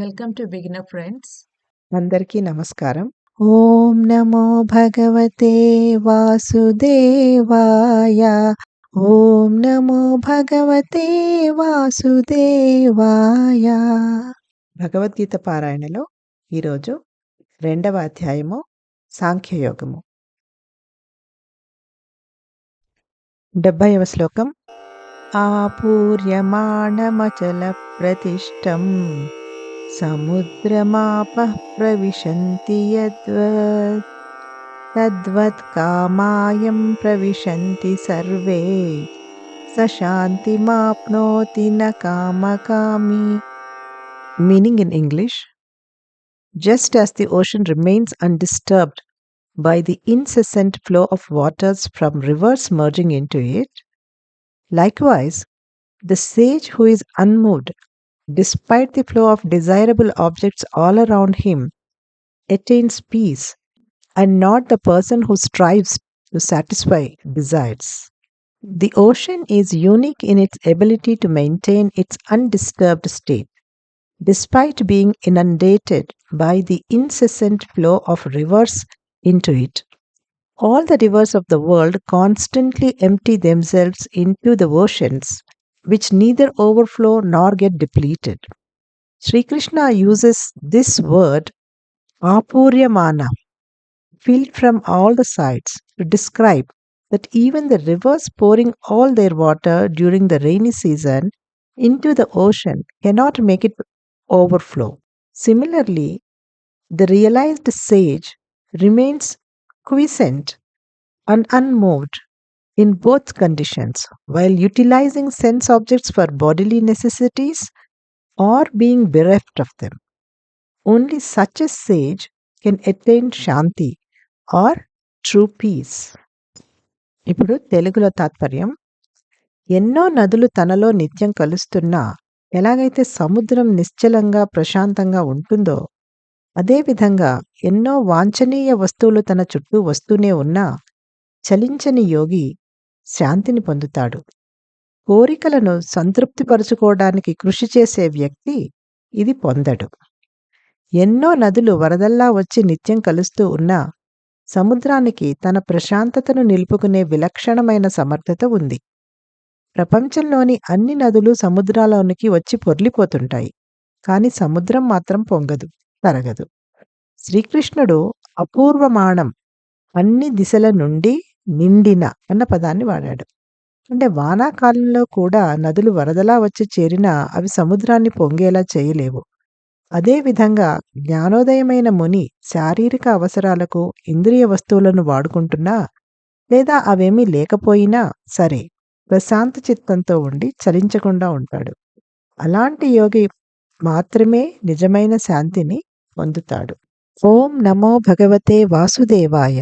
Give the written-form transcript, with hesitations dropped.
Welcome to beginner friends. అందరికీ నమస్కారం. ఓం నమో భగవతే వాసుదేవాయ. ఓం నమో భగవతే వాసుదేవాయ. భగవద్గీత పారాయణలో ఈరోజు 2వ అధ్యాయము సాంఖ్యయోగము. 70వ శ్లోకం. ఆపూర్యమాణమచల ప్రతిష్టం సముద్రమాపః ప్రవిశంతి యద్వత్ తద్వత్ కామాయం ప్రవిశంతి సర్వే స శాంతిమాప్నోతి న కామకామి. Meaning in English, just as the ocean remains undisturbed by the incessant flow of waters from rivers merging into it, likewise, the sage who is unmoved despite the flow of desirable objects all around him attains peace, and not the person who strives to satisfy desires. The ocean is unique in its ability to maintain its undisturbed state, despite being inundated by the incessant flow of rivers into it. All the rivers of the world constantly empty themselves into the oceans, which neither overflow nor get depleted. Sri Krishna uses this word apuryamana, filled from all the sides, to describe that even the rivers pouring all their water during the rainy season into the ocean cannot make it overflow. Similarly, the realized sage remains quiescent and unmoved in both conditions, while utilizing sense objects for bodily necessities or being bereft of them. Only such a sage can attain Shanti or true peace. ఇప్పుడు తెలుగులో తాత్పర్యం. ఎన్నో నదులు తనలో నిత్యం కలుస్తున్నా ఎలాగైతే సముద్రం నిశ్చలంగా ప్రశాంతంగా ఉంటుందో, అదేవిధంగా ఎన్నో వాంఛనీయ వస్తువులు తన చుట్టూ వస్తూనే ఉన్నా చలించని యోగి శాంతిని పొందుతాడు. కోరికలను సంతృప్తిపరుచుకోవడానికి కృషి చేసే వ్యక్తి ఇది పొందడు. ఎన్నో నదులు వరదల్లా వచ్చి నిత్యం కలుస్తూ ఉన్నా సముద్రానికి తన ప్రశాంతతను నిలుపుకునే విలక్షణమైన సమర్థత ఉంది. ప్రపంచంలోని అన్ని నదులు సముద్రాలోనికి వచ్చి పొర్లిపోతుంటాయి, కానీ సముద్రం మాత్రం పొంగదు, తరగదు. శ్రీకృష్ణుడు అపూర్వమాణం, అన్ని దిశల నుండి నిండిన అన్న పదాన్ని వాడాడు. అంటే వానాకాలంలో కూడా నదులు వరదలా వచ్చి చేరినా అవి సముద్రాన్ని పొంగేలా చేయలేవు. అదేవిధంగా జ్ఞానోదయమైన ముని శారీరక అవసరాలకు ఇంద్రియ వస్తువులను వాడుకుంటున్నా లేదా అవేమీ లేకపోయినా సరే ప్రశాంత చిత్తంతో ఉండి చలించకుండా ఉంటాడు. అలాంటి యోగి మాత్రమే నిజమైన శాంతిని పొందుతాడు. ఓం నమో భగవతే వాసుదేవాయ.